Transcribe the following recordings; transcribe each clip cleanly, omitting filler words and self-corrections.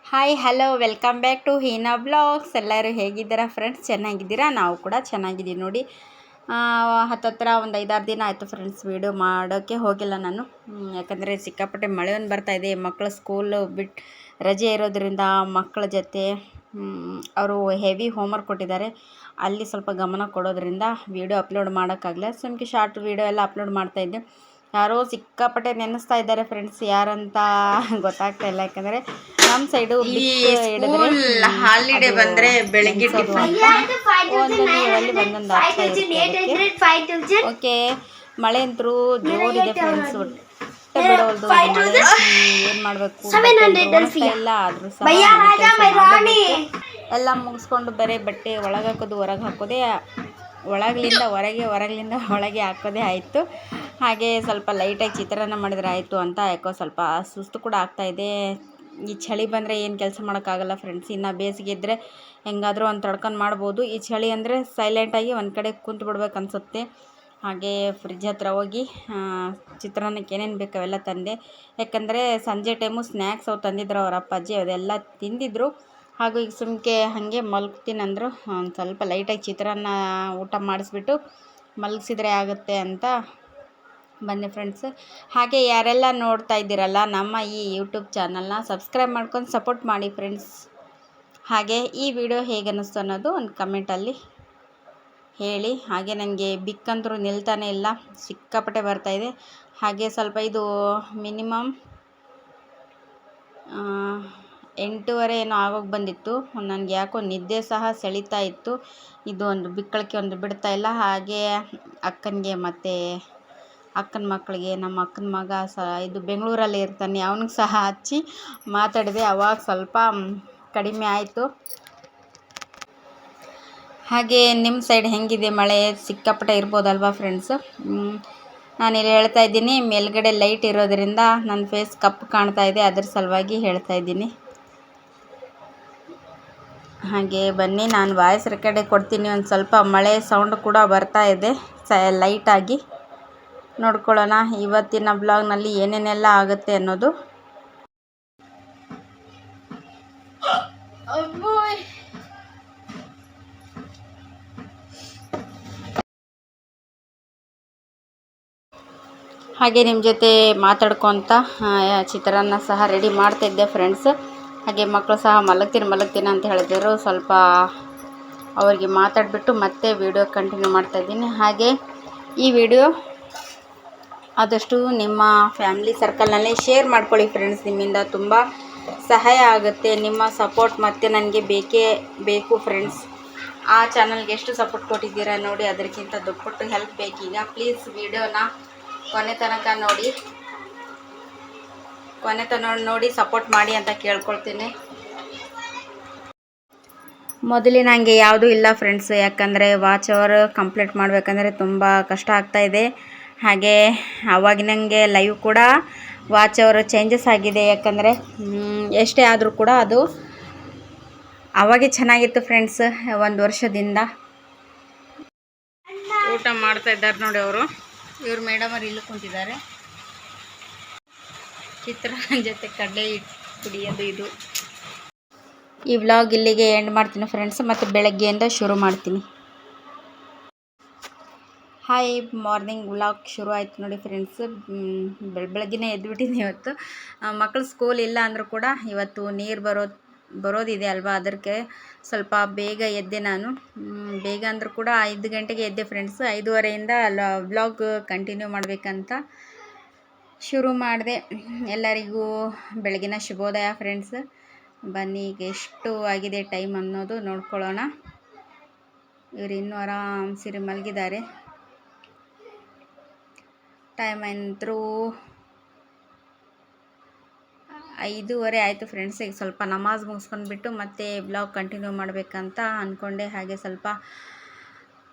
Hi hello welcome back to Heena blogs. ಎಲ್ಲರೂ ಹೇಗಿದ್ದೀರಾ friends? ಚೆನ್ನಾಗಿದ್ದೀರಾ? ನಾವು ಕೂಡ ಚೆನ್ನಾಗಿದ್ದೀವಿ ನೋಡಿ. ಹತ್ತತ್ರ ಒಂದು 5-6 ದಿನ ಆಯಿತು ಫ್ರೆಂಡ್ಸ್, ವೀಡಿಯೋ ಮಾಡೋಕ್ಕೆ ಹೋಗಿಲ್ಲ ನಾನು. ಯಾಕಂದರೆ ಸಿಕ್ಕಾಪಟ್ಟೆ ಮಳೆ ಒಂದು ಬರ್ತಾಯಿದೆ. ಮಕ್ಕಳು ಸ್ಕೂಲು ಬಿಟ್ಟು ರಜೆ ಇರೋದ್ರಿಂದ ಮಕ್ಕಳ ಜೊತೆ ಅವರು ಹೆವಿ ಹೋಮ್ವರ್ಕ್ ಕೊಟ್ಟಿದ್ದಾರೆ. ಅಲ್ಲಿ ಸ್ವಲ್ಪ ಗಮನ ಕೊಡೋದ್ರಿಂದ ವೀಡಿಯೋ ಅಪ್ಲೋಡ್ ಮಾಡೋಕ್ಕಾಗಲ್ಲ. ಸುಮ್ಕೆ ಶಾರ್ಟ್ ವೀಡಿಯೋ ಎಲ್ಲ ಅಪ್ಲೋಡ್ ಮಾಡ್ತಾಯಿದ್ದೆ. ಯಾರೋ ಸಿಕ್ಕಾಪಟ್ಟೆ ನೆನೆಸ್ತಾ ಇದ್ದಾರೆ ಫ್ರೆಂಡ್ಸ್, ಯಾರಂತ ಗೊತ್ತಾಗ್ತಾ ಇಲ್ಲ. ಯಾಕಂದರೆ ನಮ್ಮ ಸೈಡು ಹಾಲಿಡೇ ಬಂದರೆ ಬೆಳಗ್ಗೆ ಒಂದೊಂದು ಆಗ್ತಾ ಇರುತ್ತೆ. ಓಕೆ, ಮಳೆ ಅಂತೂ ಜೋರಿದೆ ಫ್ರೆಂಡ್ಸ್. ಒಟ್ಟು ಬಿಡೋದು ಏನು ಮಾಡಬೇಕು ಇಲ್ಲ. ಆದರೂ ಸಹ ಎಲ್ಲ ಮುಗಿಸ್ಕೊಂಡು ಬರೀ ಬಟ್ಟೆ ಒಳಗೆ ಹಾಕೋದು ಹೊರಗೆ ಹಾಕೋದೇ, ಒಳಗಿಂದ ಹೊರಗೆ ಹೊರಗಿಂದ ಒಳಗೆ ಹಾಕೋದೇ ಆಯಿತು. ಹಾಗೆ ಸ್ವಲ್ಪ ಲೈಟಾಗಿ ಚಿತ್ರಾನ್ನ ಮಾಡಿದ್ರೆ ಆಯಿತು ಅಂತ. ಯಾಕೋ ಸ್ವಲ್ಪ ಸುಸ್ತು ಕೂಡ ಆಗ್ತಾಯಿದೆ. ಈ ಚಳಿ ಬಂದರೆ ಏನು ಕೆಲಸ ಮಾಡೋಕ್ಕಾಗಲ್ಲ ಫ್ರೆಂಡ್ಸ್. ಇನ್ನು ಬೇಸಿಗೆ ಇದ್ದರೆ ಹೆಂಗಾದರೂ ಒಂದು ತಡ್ಕೊಂಡು ಮಾಡ್ಬೋದು. ಈ ಚಳಿ ಅಂದರೆ ಸೈಲೆಂಟಾಗಿ ಒಂದು ಕಡೆ ಕುಂತು ಬಿಡ್ಬೇಕು ಅನಿಸುತ್ತೆ. ಹಾಗೆ ಫ್ರಿಜ್ ಹತ್ರ ಹೋಗಿ ಚಿತ್ರಾನ್ನಕ್ಕೆ ಏನೇನು ಬೇಕು ಅವೆಲ್ಲ ತಂದೆ. ಯಾಕಂದರೆ ಸಂಜೆ ಟೈಮು ಸ್ನ್ಯಾಕ್ಸ್ ಅವು ತಂದಿದ್ರು ಅವ್ರ ಅಪ್ಪಾಜಿ, ಅದೆಲ್ಲ ತಿಂದಿದ್ರು. ಹಾಗೂ ಈಗ ಸುಮ್ಕೆ ಹಾಗೆ ಮಲ್ಗ್ತೀನಂದ್ರು. ಒಂದು ಸ್ವಲ್ಪ ಲೈಟಾಗಿ ಚಿತ್ರಾನ್ನ ಊಟ ಮಾಡಿಸ್ಬಿಟ್ಟು ಮಲಗಿಸಿದ್ರೆ ಆಗುತ್ತೆ ಅಂತ ಬನ್ನಿ ಫ್ರೆಂಡ್ಸ್. ಹಾಗೆ ಯಾರೆಲ್ಲ ನೋಡ್ತಾ ಇದ್ದೀರಲ್ಲ ನಮ್ಮ ಈ ಯೂಟ್ಯೂಬ್ ಚಾನಲ್ನ ಸಬ್ಸ್ಕ್ರೈಬ್ ಮಾಡ್ಕೊಂಡು ಸಪೋರ್ಟ್ ಮಾಡಿ ಫ್ರೆಂಡ್ಸ್. ಹಾಗೆ ಈ ವಿಡಿಯೋ ಹೇಗೆ ಅನ್ನಿಸ್ತು ಅನ್ನೋದು ಒಂದು ಕಮೆಂಟಲ್ಲಿ ಹೇಳಿ. ಹಾಗೆ ನನಗೆ ಬಿಕ್ಕಂತರೂ ನಿಲ್ತಾನೆ ಇಲ್ಲ, ಸಿಕ್ಕಾಪಟ್ಟೆ ಬರ್ತಾಯಿದೆ. ಹಾಗೆ ಸ್ವಲ್ಪ ಇದು ಮಿನಿಮಮ್ 8:30 ಏನೋ ಆಗೋಗಿ ಬಂದಿತ್ತು. ನನಗೆ ಯಾಕೋ ನಿದ್ದೆ ಸಹ ಸೆಳೀತಾ ಇತ್ತು. ಇದು ಒಂದು ಬಿಕ್ಕಳಿಕೆ ಒಂದು ಬಿಡ್ತಾ ಇಲ್ಲ. ಹಾಗೆ ಅಕ್ಕನಿಗೆ ಮತ್ತು ಅಕ್ಕನ ಮಕ್ಕಳಿಗೆ, ನಮ್ಮ ಅಕ್ಕನ ಮಗ ಇದು ಬೆಂಗಳೂರಲ್ಲಿ ಇರ್ತಾನೆ, ಅವನಿಗೆ ಸಹ ಹಚ್ಚಿ ಮಾತಾಡಿದೆ. ಅವಾಗ ಸ್ವಲ್ಪ ಕಡಿಮೆ ಆಯಿತು. ಹಾಗೆ ನಿಮ್ಮ ಸೈಡ್ ಹೆಂಗಿದೆ ಮಳೆ? ಸಿಕ್ಕಾಪಟ್ಟೆ ಇರ್ಬೋದಲ್ವಾ ಫ್ರೆಂಡ್ಸ್? ನಾನಿಲ್ಲಿ ಹೇಳ್ತಾ ಇದ್ದೀನಿ, ಮೇಲ್ಗಡೆ ಲೈಟ್ ಇರೋದರಿಂದ ನನ್ನ ಫೇಸ್ ಕಪ್ಪು ಕಾಣ್ತಾ ಇದೆ, ಅದ್ರ ಸಲುವಾಗಿ ಹೇಳ್ತಾ ಇದ್ದೀನಿ. ಹಾಗೆ ಬನ್ನಿ, ನಾನು ವಾಯ್ಸ್ ರೆಕಾರ್ಡೇ ಕೊಡ್ತೀನಿ. ಒಂದು ಸ್ವಲ್ಪ ಮಳೆ ಸೌಂಡ್ ಕೂಡ ಬರ್ತಾ ಇದೆ ಲೈಟಾಗಿ. ನೋಡ್ಕೊಳ್ಳೋಣ ಇವತ್ತಿನ ಬ್ಲಾಗ್ನಲ್ಲಿ ಏನೇನೆಲ್ಲ ಆಗುತ್ತೆ ಅನ್ನೋದು. ಹಾಗೆ ನಿಮ್ಮ ಜೊತೆ ಮಾತಾಡ್ಕೊತ ಚಿತ್ರಾನ್ನ ಸಹ ರೆಡಿ ಮಾಡ್ತಾಯಿದ್ದೆ ಫ್ರೆಂಡ್ಸ್. ಹಾಗೆ ಮಕ್ಕಳು ಸಹ ಮಲಗ್ತೀನಿ ಅಂತ ಹೇಳಿದರು. ಸ್ವಲ್ಪ ಅವರಿಗೆ ಮಾತಾಡಿಬಿಟ್ಟು ಮತ್ತೆ ವಿಡಿಯೋ ಕಂಟಿನ್ಯೂ ಮಾಡ್ತಾಯಿದ್ದೀನಿ. ಹಾಗೆ ಈ ವಿಡಿಯೋ ಆದಷ್ಟು ನಿಮ್ಮ ಫ್ಯಾಮಿಲಿ ಸರ್ಕಲ್ನಲ್ಲಿ ಶೇರ್ ಮಾಡ್ಕೊಳ್ಳಿ ಫ್ರೆಂಡ್ಸ್. ನಿಮ್ಮಿಂದ ತುಂಬ ಸಹಾಯ ಆಗುತ್ತೆ. ನಿಮ್ಮ ಸಪೋರ್ಟ್ ಮತ್ತು ನನಗೆ ಬೇಕೇ ಬೇಕು ಫ್ರೆಂಡ್ಸ್. ಆ ಚಾನಲ್ಗೆ ಎಷ್ಟು ಸಪೋರ್ಟ್ ಕೊಟ್ಟಿದ್ದೀರಾ ನೋಡಿ, ಅದಕ್ಕಿಂತ ದುಪ್ಪಟ್ಟು ಹೆಲ್ಪ್ ಬೇಕೀಗ. ಪ್ಲೀಸ್ ವಿಡಿಯೋನ ಕೊನೆ ತನಕ ನೋಡಿ ಸಪೋರ್ಟ್ ಮಾಡಿ ಅಂತ ಕೇಳ್ಕೊಳ್ತೀನಿ. ಮೊದಲಿನಂಗೆ ಯಾವುದೂ ಇಲ್ಲ ಫ್ರೆಂಡ್ಸ್. ಯಾಕಂದರೆ ವಾಚ್ ಅವರ್ ಕಂಪ್ಲೀಟ್ ಮಾಡಬೇಕಂದ್ರೆ ತುಂಬ ಕಷ್ಟ ಆಗ್ತಾಯಿದೆ. ಹಾಗೆ ಅವಾಗಿನಂಗೆ ಲೈವ್ ಕೂಡ ವಾಚ್ ಅವರ್ ಚೇಂಜಸ್ ಆಗಿದೆ. ಯಾಕಂದರೆ ಎಷ್ಟೇ ಆದರೂ ಕೂಡ ಅದು ಅವಾಗೇ ಚೆನ್ನಾಗಿತ್ತು ಫ್ರೆಂಡ್ಸ್. 1 ವರ್ಷದಿಂದ ಊಟ ಮಾಡ್ತಾ ಇದ್ದಾರೆ ನೋಡಿ ಅವರು. ಇವ್ರು ಮೇಡಮ್ ಅವ್ರು ಇಲ್ಲಿ ಕುಂತಿದ್ದಾರೆ. ಚಿತ್ರಾನ್ನ ಜೊತೆ ಕಡಲೆ ಕುಡಿಯೋದು ಇದು. ಈ ವ್ಲಾಗ್ ಇಲ್ಲಿಗೆ ಎಂಡ್ ಮಾಡ್ತೀನಿ ಫ್ರೆಂಡ್ಸ್. ಮತ್ತು ಬೆಳಗ್ಗೆಯಿಂದ ಶುರು ಮಾಡ್ತೀನಿ. ಹಾಯ್ ಮಾರ್ನಿಂಗ್ ವ್ಲಾಗ್ ಶುರು ಆಯಿತು ನೋಡಿ ಫ್ರೆಂಡ್ಸ್. ಬೆಳಗ್ಗೆನೇ ಎದ್ದುಬಿಟ್ಟಿದ್ದೀನಿ ಇವತ್ತು. ಮಕ್ಕಳು ಸ್ಕೂಲ್ ಇಲ್ಲ ಅಂದರೂ ಕೂಡ ಇವತ್ತು ನೀರು ಬರೋದಿದೆ ಅಲ್ವಾ, ಅದಕ್ಕೆ ಸ್ವಲ್ಪ ಬೇಗ ಎದ್ದೆ ನಾನು. ಬೇಗ ಅಂದರೂ ಕೂಡ 5 ಗಂಟೆಗೆ ಎದ್ದೆ ಫ್ರೆಂಡ್ಸ್. 5:30ಯಿಂದ ವ್ಲಾಗ್ ಕಂಟಿನ್ಯೂ ಮಾಡಬೇಕಂತ ಶುರು ಮಾಡಿದೆ. ಎಲ್ಲರಿಗೂ ಬೆಳಗಿನ ಶುಭೋದಯ ಫ್ರೆಂಡ್ಸ್. ಬನ್ನಿ, ಈಗ ಎಷ್ಟು ಆಗಿದೆ ಟೈಮ್ ಅನ್ನೋದು ನೋಡ್ಕೊಳ್ಳೋಣ. ಇವರು ಇನ್ನೂ ಆರಾಮ್ಸಿರಿ ಮಲಗಿದ್ದಾರೆ. ಟೈಮ್ ಅಂತರೂ 5:30 ಆಯಿತು ಫ್ರೆಂಡ್ಸ್. ಈಗ ಸ್ವಲ್ಪ ನಮಾಜ್ ಮುಗಿಸ್ಕೊಂಡ್ಬಿಟ್ಟು ಮತ್ತೆ ಬ್ಲಾಗ್ ಕಂಟಿನ್ಯೂ ಮಾಡಬೇಕಂತ ಅಂದ್ಕೊಂಡೆ. ಹಾಗೆ ಸ್ವಲ್ಪ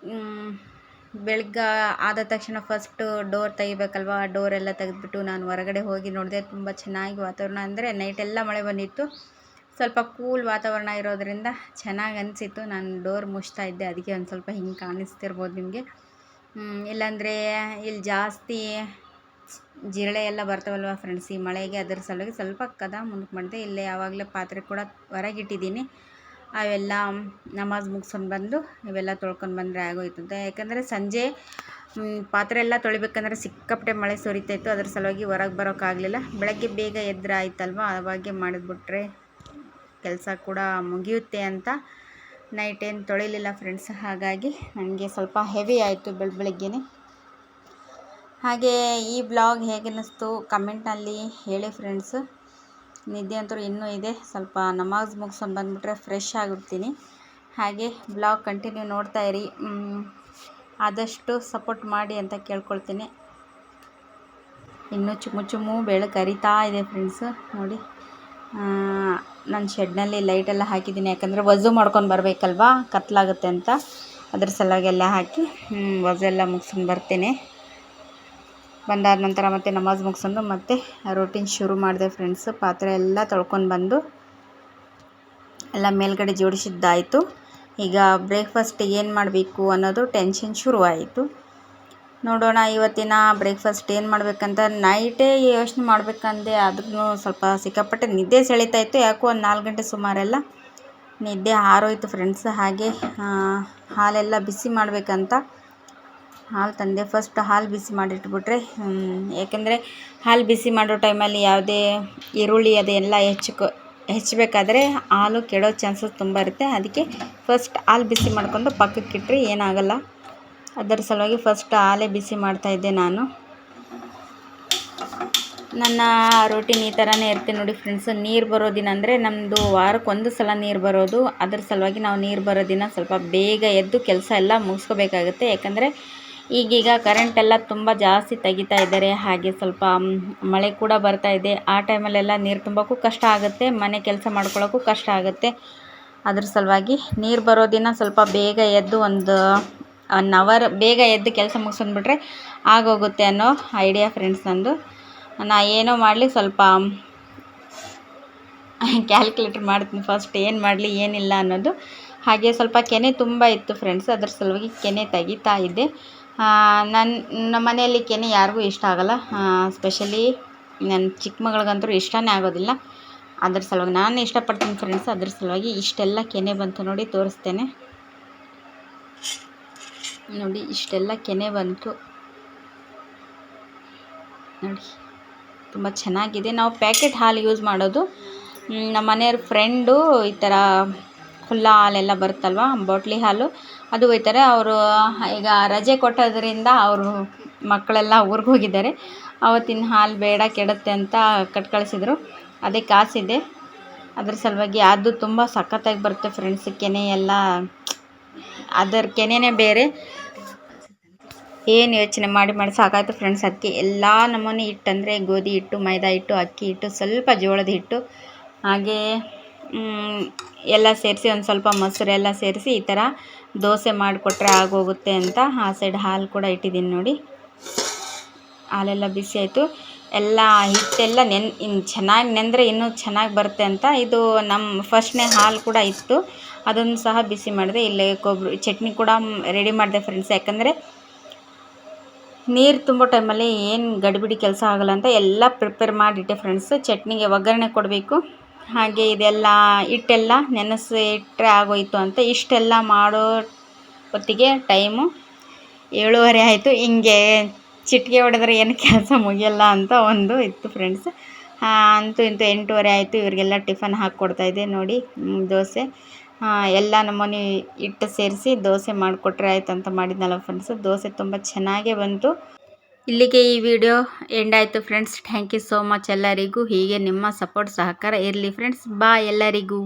ಬೆಳಗ್ಗೆ ಆದ ತಕ್ಷಣ ಫಸ್ಟು ಡೋರ್ ತೆಗಿಬೇಕಲ್ವ, ಡೋರೆಲ್ಲ ತೆಗೆದ್ಬಿಟ್ಟು ನಾನು ಹೊರಗಡೆ ಹೋಗಿ ನೋಡಿದೆ. ತುಂಬ ಚೆನ್ನಾಗಿ ವಾತಾವರಣ, ಅಂದರೆ ನೈಟೆಲ್ಲ ಮಳೆ ಬಂದಿತ್ತು. ಸ್ವಲ್ಪ ಕೂಲ್ ವಾತಾವರಣ ಇರೋದರಿಂದ ಚೆನ್ನಾಗಿ ಅನಿಸಿತ್ತು. ನಾನು ಡೋರ್ ಮುಚ್ತಾ ಇದ್ದೆ, ಅದಕ್ಕೆ ಒಂದು ಸ್ವಲ್ಪ ಹಿಂಗೆ ಕಾಣಿಸ್ತಿರ್ಬೋದು ನಿಮಗೆ. ಇಲ್ಲಾಂದರೆ ಇಲ್ಲಿ ಜಾಸ್ತಿ ಜಿರಳೆ ಎಲ್ಲ ಬರ್ತಾವಲ್ವ ಫ್ರೆಂಡ್ಸ್ ಈ ಮಳೆಗೆ, ಅದರ ಸಲುವಾಗಿ ಸ್ವಲ್ಪ ಕದ ಮುಂದಕ್ಕೆ ಮಾಡಿದೆ. ಇಲ್ಲೇ ಯಾವಾಗಲೇ ಪಾತ್ರೆ ಕೂಡ ಹೊರಗಿಟ್ಟಿದ್ದೀನಿ. ಅವೆಲ್ಲ ನಮಾಜ್ ಮುಗಿಸ್ಕೊಂಡು ಬಂದು ಇವೆಲ್ಲ ತೊಳ್ಕೊಂಡು ಬಂದರೆ ಆಗೋಯ್ತದೆ. ಯಾಕಂದರೆ ಸಂಜೆ ಪಾತ್ರೆ ಎಲ್ಲ ತೊಳಿಬೇಕಂದ್ರೆ ಸಿಕ್ಕಾಪಟ್ಟೆ ಮಳೆ ಸುರಿತಾಯಿತ್ತು. ಅದ್ರ ಸಲುವಾಗಿ ಹೊರಗೆ ಬರೋಕ್ಕಾಗಲಿಲ್ಲ. ಬೆಳಗ್ಗೆ ಬೇಗ ಎದ್ರೆ ಆಯ್ತಲ್ವ, ಅವಾಗೆ ಮಾಡಿದ್ಬಿಟ್ರೆ ಕೆಲಸ ಕೂಡ ಮುಗಿಯುತ್ತೆ ಅಂತ ನೈಟ್ ಏನು ತೊಳಿಲಿಲ್ಲ ಫ್ರೆಂಡ್ಸ್. ಹಾಗಾಗಿ ನನಗೆ ಸ್ವಲ್ಪ ಹೆವಿ ಆಯಿತು ಬೆಳಗ್ಗೆನೇ. ಹಾಗೆ ಈ ಬ್ಲಾಗ್ ಹೇಗೆ ಅನ್ನಿಸ್ತು ಕಮೆಂಟ್ನಲ್ಲಿ ಹೇಳಿ ಫ್ರೆಂಡ್ಸ್. ನಿದ್ದೆ ಅಂತೂ ಇನ್ನೂ ಇದೆ, ಸ್ವಲ್ಪ ನಮಾಜ್ ಮುಗಿಸ್ಕೊಂಡು ಬಂದುಬಿಟ್ರೆ ಫ್ರೆಶ್ ಆಗಿರ್ತೀನಿ. ಹಾಗೆ ಬ್ಲಾಗ್ ಕಂಟಿನ್ಯೂ ನೋಡ್ತಾ ಇರಿ, ಆದಷ್ಟು ಸಪೋರ್ಟ್ ಮಾಡಿ ಅಂತ ಕೇಳ್ಕೊಳ್ತೀನಿ. ಇನ್ನೂ ಚುಮ್ಮು ಬೆಳಕು ಹರಿತಾ ಇದೆ ಫ್ರೆಂಡ್ಸ್ ನೋಡಿ. ನಾನು ಶೆಡ್ನಲ್ಲಿ ಲೈಟೆಲ್ಲ ಹಾಕಿದ್ದೀನಿ, ಯಾಕಂದರೆ ವಜು ಮಾಡ್ಕೊಂಡು ಬರಬೇಕಲ್ವಾ, ಕತ್ಲಾಗುತ್ತೆ ಅಂತ. ಅದ್ರ ಸಲುವಾಗೆಲ್ಲ ಹಾಕಿ ವಜು ಎಲ್ಲ ಮುಗಿಸ್ಕೊಂಡು ಬರ್ತೇನೆ. ಬಂದಾದ ನಂತರ ಮತ್ತೆ ನಮಾಜ್ ಮುಗಿಸ್ಕೊಂಡು ಮತ್ತೆ ರೂಟೀನ್ ಶುರು ಮಾಡಿದೆ ಫ್ರೆಂಡ್ಸ್. ಪಾತ್ರೆ ಎಲ್ಲ ತೊಳ್ಕೊಂಡು ಬಂದು ಎಲ್ಲ ಮೇಲ್ಗಡೆ ಜೋಡಿಸಿದ್ದಾಯಿತು. ಈಗ ಬ್ರೇಕ್ಫಾಸ್ಟಿಗೆ ಏನು ಮಾಡಬೇಕು ಅನ್ನೋದು ಟೆನ್ಷನ್ ಶುರುವಾಯಿತು. ನೋಡೋಣ ಇವತ್ತಿನ ಬ್ರೇಕ್ಫಾಸ್ಟ್ ಏನು ಮಾಡಬೇಕಂತ ನೈಟೇ ಯೋಚನೆ ಮಾಡಬೇಕಂದೆ. ಆದ್ರೂ ಸ್ವಲ್ಪ ಸಿಕ್ಕಾಪಟ್ಟೆ ನಿದ್ದೆ ಸೆಳೀತಾಯಿತ್ತು. ಯಾಕೋ ಒಂದು 4 ಗಂಟೆ ಸುಮಾರೆಲ್ಲ ನಿದ್ದೆ ಹಾರೋಯ್ತು ಫ್ರೆಂಡ್ಸ್. ಹಾಗೆ ಹಾಲೆಲ್ಲ ಬಿಸಿ ಮಾಡಬೇಕಂತ ಹಾಲು ತಂದೆ. ಫಸ್ಟ್ ಹಾಲು ಬಿಸಿ ಮಾಡಿಟ್ಬಿಟ್ರೆ, ಯಾಕೆಂದರೆ ಹಾಲು ಬಿಸಿ ಮಾಡೋ ಟೈಮಲ್ಲಿ ಯಾವುದೇ ಈರುಳ್ಳಿ ಅದೆಲ್ಲ ಹೆಚ್ಚಬೇಕಾದ್ರೆ ಹಾಲು ಕೆಡೋ ಚಾನ್ಸಸ್ ತುಂಬ ಇರುತ್ತೆ. ಅದಕ್ಕೆ ಫಸ್ಟ್ ಹಾಲು ಬಿಸಿ ಮಾಡಿಕೊಂಡು ಪಕ್ಕಕ್ಕಿಟ್ರೆ ಏನಾಗಲ್ಲ. ಅದರ ಸಲುವಾಗಿ ಫಸ್ಟ್ ಹಾಲೇ ಬಿಸಿ ಮಾಡ್ತಾಯಿದ್ದೆ ನಾನು. ನನ್ನ ರೂಟೀನ್ ಈ ಥರನೇ ಇರ್ತೀನಿ ನೋಡಿ ಫ್ರೆಂಡ್ಸ್. ನೀರು ಬರೋ ದಿನ ಅಂದರೆ ನಮ್ಮದು ವಾರಕ್ಕೆ 1 ಸಲ ನೀರು ಬರೋದು. ಅದರ ಸಲುವಾಗಿ ನಾವು ನೀರು ಬರೋ ದಿನ ಸ್ವಲ್ಪ ಬೇಗ ಎದ್ದು ಕೆಲಸ ಎಲ್ಲ ಮುಗಿಸ್ಕೋಬೇಕಾಗುತ್ತೆ. ಯಾಕಂದರೆ ಈಗೀಗ ಕರೆಂಟೆಲ್ಲ ತುಂಬ ಜಾಸ್ತಿ ತೆಗಿತಾ ಇದ್ದಾರೆ. ಹಾಗೆ ಸ್ವಲ್ಪ ಮಳೆ ಕೂಡ ಬರ್ತಾ ಇದೆ. ಆ ಟೈಮಲ್ಲೆಲ್ಲ ನೀರು ತುಂಬೋಕ್ಕೂ ಕಷ್ಟ ಆಗುತ್ತೆ, ಮನೆ ಕೆಲಸ ಮಾಡ್ಕೊಳ್ಳೋಕ್ಕೂ ಕಷ್ಟ ಆಗುತ್ತೆ. ಅದ್ರ ಸಲುವಾಗಿ ನೀರು ಬರೋ ದಿನ ಸ್ವಲ್ಪ ಬೇಗ ಎದ್ದು ಒಂದು 1 ಅವರ್ ಬೇಗ ಎದ್ದು ಕೆಲಸ ಮುಗಿಸ್ಕೊಂಡ್ಬಿಟ್ರೆ ಆಗೋಗುತ್ತೆ ಅನ್ನೋ ಐಡಿಯಾ ಫ್ರೆಂಡ್ಸ್ ನಂದು. ನಾ ಏನೋ ಮಾಡಲಿ ಸ್ವಲ್ಪ ಕ್ಯಾಲ್ಕುಲೇಟರ್ ಮಾಡ್ತೀನಿ ಫಸ್ಟ್ ಏನು ಮಾಡಲಿ ಏನಿಲ್ಲ ಅನ್ನೋದು. ಹಾಗೆ ಸ್ವಲ್ಪ ಕೆನೆ ತುಂಬ ಇತ್ತು ಫ್ರೆಂಡ್ಸ್, ಅದ್ರ ಸಲುವಾಗಿ ಕೆನೆ ತೆಗಿತಾ ಇದ್ದೆ. ನಮ್ಮ ಮನೆಯಲ್ಲಿ ಕೆನೆ ಯಾರಿಗೂ ಇಷ್ಟ ಆಗೋಲ್ಲ, ಸ್ಪೆಷಲಿ ನನ್ನ ಚಿಕ್ಕ ಮಗಳಿಗಂತೂ ಇಷ್ಟನೇ ಆಗೋದಿಲ್ಲ. ಅದ್ರ ಸಲುವಾಗಿ ನಾನು ಇಷ್ಟಪಡ್ತೀನಿ ಫ್ರೆಂಡ್ಸ್. ಅದ್ರ ಸಲುವಾಗಿ ಇಷ್ಟೆಲ್ಲ ಕೆನೆ ಬಂತು ನೋಡಿ, ತೋರಿಸ್ತೇನೆ ನೋಡಿ. ಇಷ್ಟೆಲ್ಲ ಕೆನೆ ಬಂತು ನೋಡಿ, ತುಂಬ ಚೆನ್ನಾಗಿದೆ. ನಾವು ಪ್ಯಾಕೆಟ್ ಹಾಲು ಯೂಸ್ ಮಾಡೋದು. ನಮ್ಮ ಮನೆಯವ್ರ ಫ್ರೆಂಡು ಈ ಥರ ಖುಲ್ಲಾ ಹಾಲೆಲ್ಲ ಬರುತ್ತಲ್ವ, ಬಾಟ್ಲಿ ಹಾಲು ಅದು ಒಯ್ತಾರೆ. ಅವರು ಈಗ ರಜೆ ಕೊಟ್ಟೋದ್ರಿಂದ ಅವರು ಮಕ್ಕಳೆಲ್ಲ ಊರಿಗೆ ಹೋಗಿದ್ದಾರೆ. ಅವತ್ತಿನ ಹಾಲು ಬೇಡ ಕೆಡುತ್ತೆ ಅಂತ ಕಳ್ಸಿದ್ರು. ಅದೇ ಕಾಸಿದೆ. ಅದ್ರ ಸಲುವಾಗಿ ಅದು ತುಂಬ ಸಖತ್ತಾಗಿ ಬರುತ್ತೆ ಫ್ರೆಂಡ್ಸ್. ಕೆನೆ ಎಲ್ಲ ಅದರ ಕೆನೆನೇ ಬೇರೆ. ಏನು ಯೋಚನೆ ಮಾಡಿ ಸಾಕಾಯಿತು ಫ್ರೆಂಡ್ಸ್. ಅದಕ್ಕೆ ಎಲ್ಲ ನಮೂನೆ ಹಿಟ್ಟು ಅಂದರೆ ಗೋಧಿ ಹಿಟ್ಟು, ಮೈದಾ ಹಿಟ್ಟು, ಅಕ್ಕಿ ಹಿಟ್ಟು, ಸ್ವಲ್ಪ ಜೋಳದ ಹಿಟ್ಟು, ಹಾಗೆ ಎಲ್ಲ ಸೇರಿಸಿ ಒಂದು ಸ್ವಲ್ಪ ಮೊಸರೆಲ್ಲ ಸೇರಿಸಿ ಈ ಥರ ದೋಸೆ ಮಾಡಿಕೊಟ್ರೆ ಆಗೋಗುತ್ತೆ ಅಂತ ಆ ಸೈಡ್ ಹಾಲು ಕೂಡ ಇಟ್ಟಿದ್ದೀನಿ ನೋಡಿ. ಹಾಲೆಲ್ಲ ಬಿಸಿ ಆಯಿತು. ಎಲ್ಲ ಹಿಟ್ಟೆಲ್ಲ ಚೆನ್ನಾಗಿ ನೆಂದರೆ ಇನ್ನೂ ಚೆನ್ನಾಗಿ ಬರುತ್ತೆ ಅಂತ ಇದು ನಮ್ಮ ಫಸ್ಟ್ನೇ ಹಾಲು ಕೂಡ ಇತ್ತು, ಅದನ್ನು ಸಹ ಬಿಸಿ ಮಾಡಿದೆ. ಇಲ್ಲೇ ಕೊಬ್ಬರಿ ಚಟ್ನಿ ಕೂಡ ರೆಡಿ ಮಾಡಿದೆ ಫ್ರೆಂಡ್ಸ್. ಯಾಕಂದರೆ ನೀರು ತುಂಬೋ ಟೈಮಲ್ಲಿ ಏನು ಗಡಿಬಿಡಿ ಕೆಲಸ ಆಗೋಲ್ಲ ಅಂತ ಎಲ್ಲ ಪ್ರಿಪೇರ್ ಮಾಡಿಟ್ಟೆ ಫ್ರೆಂಡ್ಸ್. ಚಟ್ನಿಗೆ ಒಗ್ಗರಣೆ ಕೊಡಬೇಕು. ಹಾಗೆ ಇದೆಲ್ಲ ಹಿಟ್ಟೆಲ್ಲ ನೆನೆಸಿ ಇಟ್ಟರೆ ಆಗೋಯಿತು ಅಂತ ಇಷ್ಟೆಲ್ಲ ಮಾಡೋ ಹೊತ್ತಿಗೆ ಟೈಮು 7:30 ಆಯಿತು. ಹಿಂಗೆ ಚಿಟಿಕೆ ಹೊಡೆದ್ರೆ ಏನು ಕೆಲಸ ಮುಗಿಯಲ್ಲ ಅಂತ ಒಂದು ಇತ್ತು ಫ್ರೆಂಡ್ಸ್. ಅಂತೂ ಇಂತೂ 8:30 ಆಯಿತು. ಇವರಿಗೆಲ್ಲ ಟಿಫನ್ ಹಾಕ್ಕೊಡ್ತಾಯಿದ್ದೆ ನೋಡಿ. ದೋಸೆ ಎಲ್ಲ ನಮೂನಿ ಹಿಟ್ಟು ಸೇರಿಸಿ ದೋಸೆ ಮಾಡಿಕೊಟ್ರೆ ಆಯ್ತು ಅಂತ ಮಾಡಿದ್ನಲ್ಲ ಫ್ರೆಂಡ್ಸ್. ದೋಸೆ ತುಂಬ ಚೆನ್ನಾಗೇ ಬಂತು. ಇಲ್ಲಿಗೆ ಈ ವಿಡಿಯೋ ಎಂಡ್ ಆಯಿತು friends. Thank you so much ಎಲ್ಲರಿಗೂ. ಹೀಗೆ ನಿಮ್ಮ ಸಪೋರ್ಟ್ ಸಹಕಾರ ಇರಲಿ ಫ್ರೆಂಡ್ಸ್. ಬಾಯ್ ಎಲ್ಲರಿಗೂ.